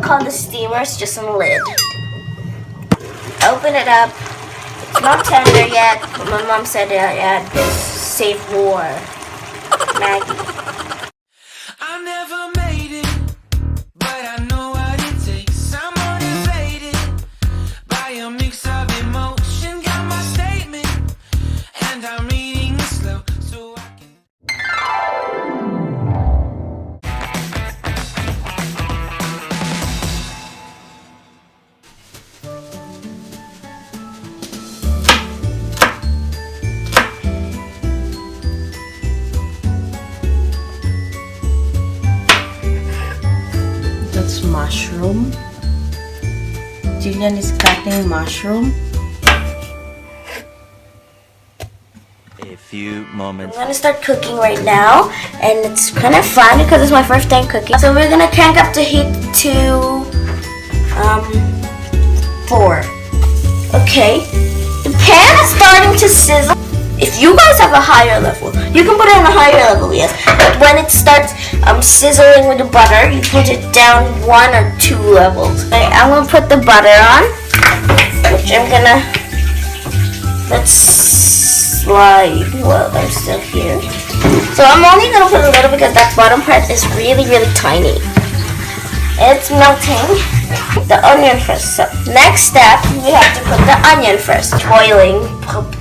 look on the steamer, it's just a lid. Open it up. It's not tender yet, but my mom said I had this safe war. Maggie. I never made it, but I know what it takes. I'm motivated by a mix of emotion. Got my statement, and I'm reading it slow so I can. That's mushroom. Gillian is cutting mushroom. A few moments. I'm gonna start cooking right now, and it's kind of fun because it's my first time cooking. So we're gonna crank up the heat to 4. Okay, the pan is starting to sizzle. If you guys have a higher level, you can put it on a higher level, yes. But when it starts sizzling with the butter, you put it down 1 or 2 levels. Okay, I'm gonna put the butter on, which I'm gonna let's slide while I'm still here. So I'm only gonna put a little because that bottom part is really, really tiny. It's melting. The onion first. So next step, we have to put the onion first. Boiling,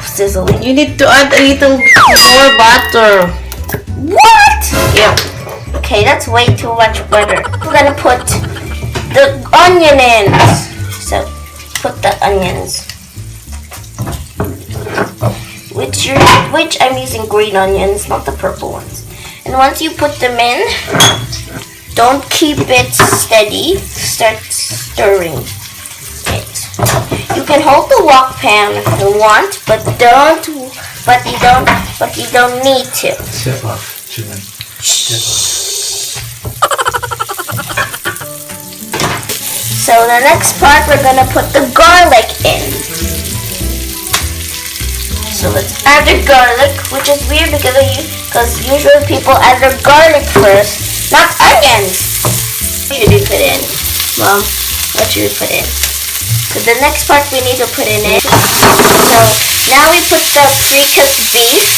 sizzling. You need to add a little more butter. What? Yeah. Okay, that's way too much butter. We're gonna put the onion in. So put the onions. Which I'm using green onions, not the purple ones. And once you put them in, don't keep it steady. Start stirring it. You can hold the wok pan if you want, but you don't need to. Step up, Gillian. Step So the next part, we're gonna put the garlic in. So let's add the garlic, which is weird because usually people add their garlic first, not onions. What should we put in? Mom, what should we put in? So the next part we need to put in it. So now we put the pre-cooked beef.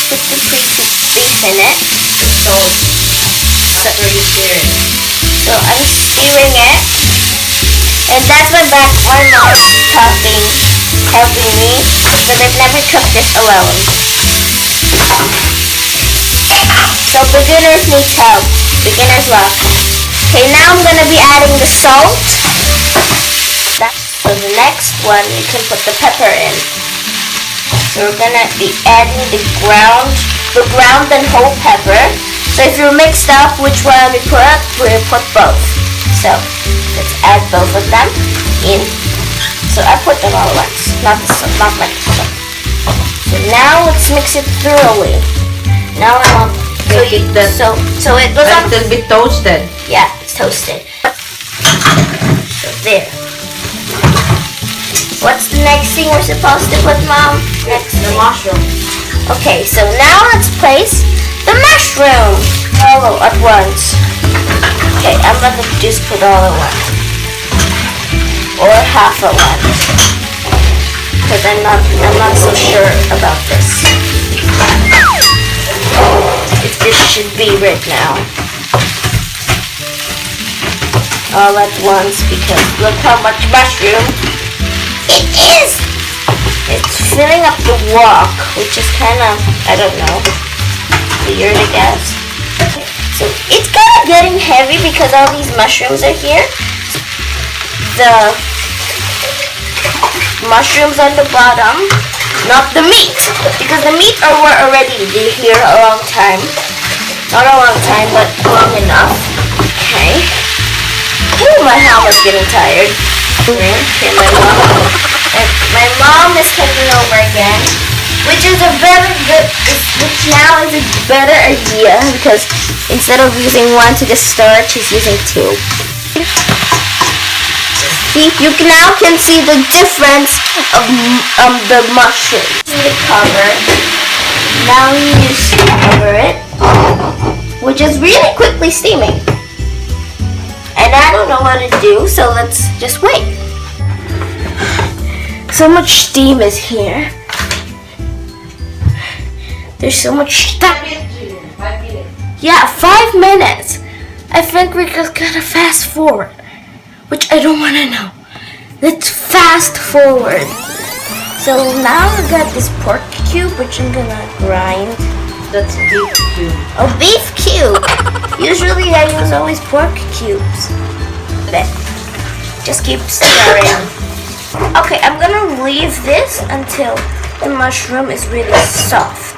Put the pre-cooked beef in it. So that's where you sear it. So I'm searing it. And that's my mom helping me, because I've never cooked this alone. So beginners need help. Beginner's luck. Okay, now I'm gonna be adding the salt. So the next one, you can put the pepper in. So we're gonna be adding the ground and whole pepper. So if you're mixed up which one we put both. So let's add both of them in. So I put them all at once, not like so. So now let's mix it thoroughly. Now I want so it goes on. A little bit toasted. Yeah, it's toasted. So there. What's the next thing we're supposed to put, Mom? Next The mushroom. Okay, so now let's place the mushroom all at once. Okay, I'm gonna just put all at once. Or half at once. Because I'm not so sure about this. If this should be right now. All at once, because look how much mushroom it is! It's filling up the wok, which is kind of, I don't know, weird, I guess. Okay. So it's kind of getting heavy because all these mushrooms are here. The mushrooms on the bottom, not the meat, because the meat were already here a long time. Not a long time, but long enough. Okay. Oh, my arm is getting tired. Okay, my mom is taking over again, which is a very good, which now is a better idea because instead of using one to just stir, she's using 2. See, you now can see the difference of the mushroom. The cover. Now you just cover it. which is really quickly steaming. And I don't know what to do, so let's just wait. So much steam is here. There's so much stuff. 5 minutes. Yeah, 5 minutes. I think we're just gonna fast forward, which I don't want to know. Let's fast forward. So now we got this pork cube, which I'm gonna grind. That's beef cube. Oh, beef cube. Usually I use always pork cubes. But just keep stirring. Okay, I'm gonna leave this until the mushroom is really soft.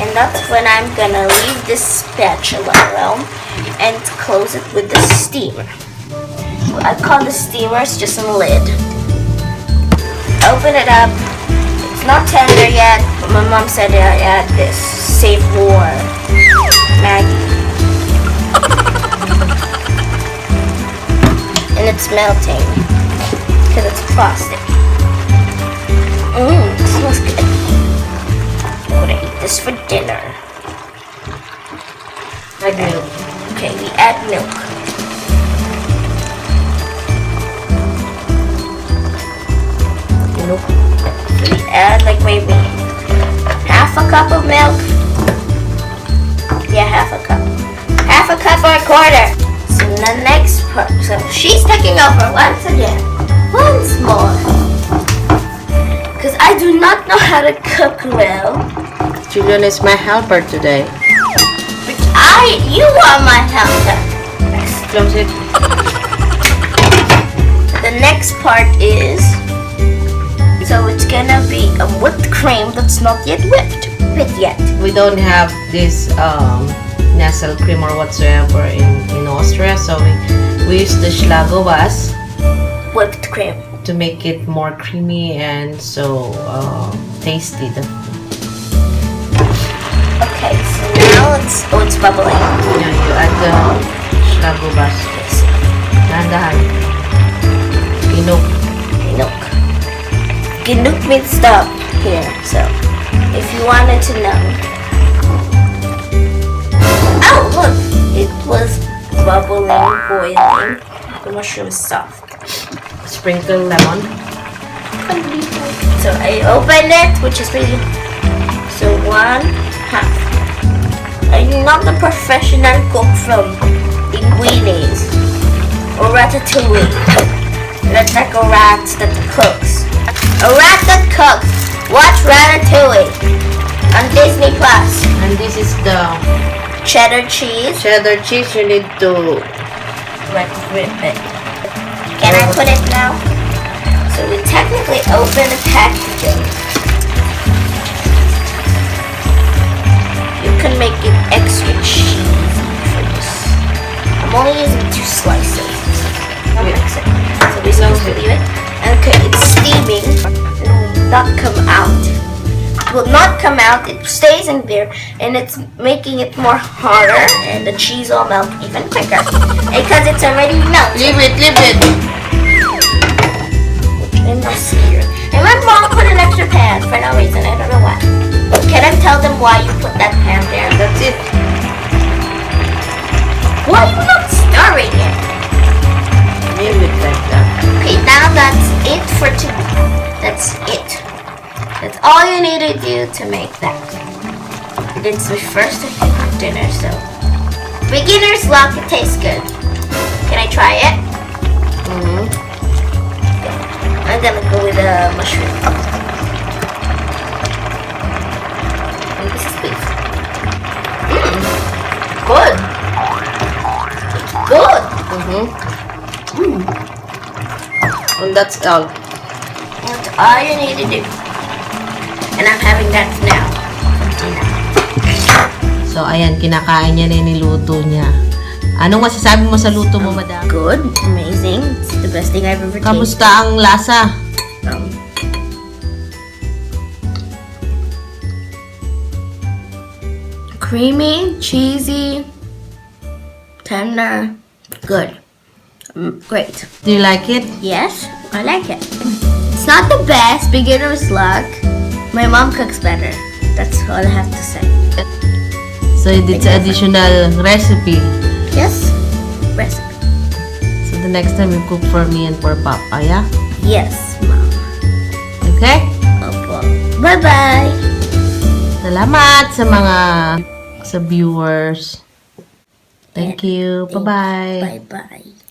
And that's when I'm gonna leave this spatula alone and close it with the steamer. I call the steamers just a lid. Open it up. It's not tender yet, but my mom said I add this save war Maggie. And it's melting because it's plastic. It smells good. I'm gonna eat this for dinner. Add milk. Okay, we add milk. Milk. We add like maybe half a cup of milk. Yeah, half a cup. Half a cup or a quarter. So the next part. So she's taking over once again. Once more. Because I do not know how to cook well. Gillian is my helper today. You are my helper. Close it. The next part is, so it's gonna be a whipped cream that's not yet whipped yet. We don't have this nasal cream or whatsoever in Austria, so we use the Schlagobas Whipped cream. to make it more creamy and so tasty. Okay, so now it's bubbling. Yeah, you add the Schlagobas. Dahan-dahan. Inok. Ginuk. Ginuk means stop here. So if you wanted to know. Oh, look! It was bubbling, boiling. The mushroom is soft. Sprinkle lemon. So I opened it, which is really. So 1/2. I'm not a professional cook from linguines or ratatouille. That's like a rat that cooks. A rat that cooks. Watch Ratatouille on Disney Plus. And this is the Cheddar cheese. cheddar cheese. You need to Rip it. Can I put it now? So we technically open the packaging. You can make it extra cheesy for this. I'm only using 2 slices. That makes it. So we're supposed to leave it. Okay, it's steaming. It will not come out. It will not come out. It stays in there, and it's making it more harder, and the cheese will melt even quicker because it's already melted. leave it. And that's here. And my mom put an extra pan for no reason. I don't know why. Can I tell them why you put that pan there? That's it. Why are you not stirring it? Leave it like that. Okay, now that's it for today. That's it. That's all you need to do to make that. It's my first dinner, so beginner's luck. It tastes good. Can I try it? I'm gonna go with the mushroom. And this is beef. Good. Good. And that's all. That's all you need to do. And I'm having that now. For dinner. So, ayan, kinakain niya na yung niluto niya. Anong masasabi mo sa luto mo, madam? Good. Amazing. It's the best thing I've ever tasted. Kamusta ang lasa? Creamy, cheesy, tender, good. Great. Do you like it? Yes, I like it. It's not the best, beginner's luck. My mom cooks better. That's all I have to say. So it's additional recipe. Yes. Recipe. So the next time you cook for me and for Papa, yeah? Yes, Mom. Okay? Opo. Bye-bye. Salamat sa viewers. Thank you. Bye-bye. Bye-bye.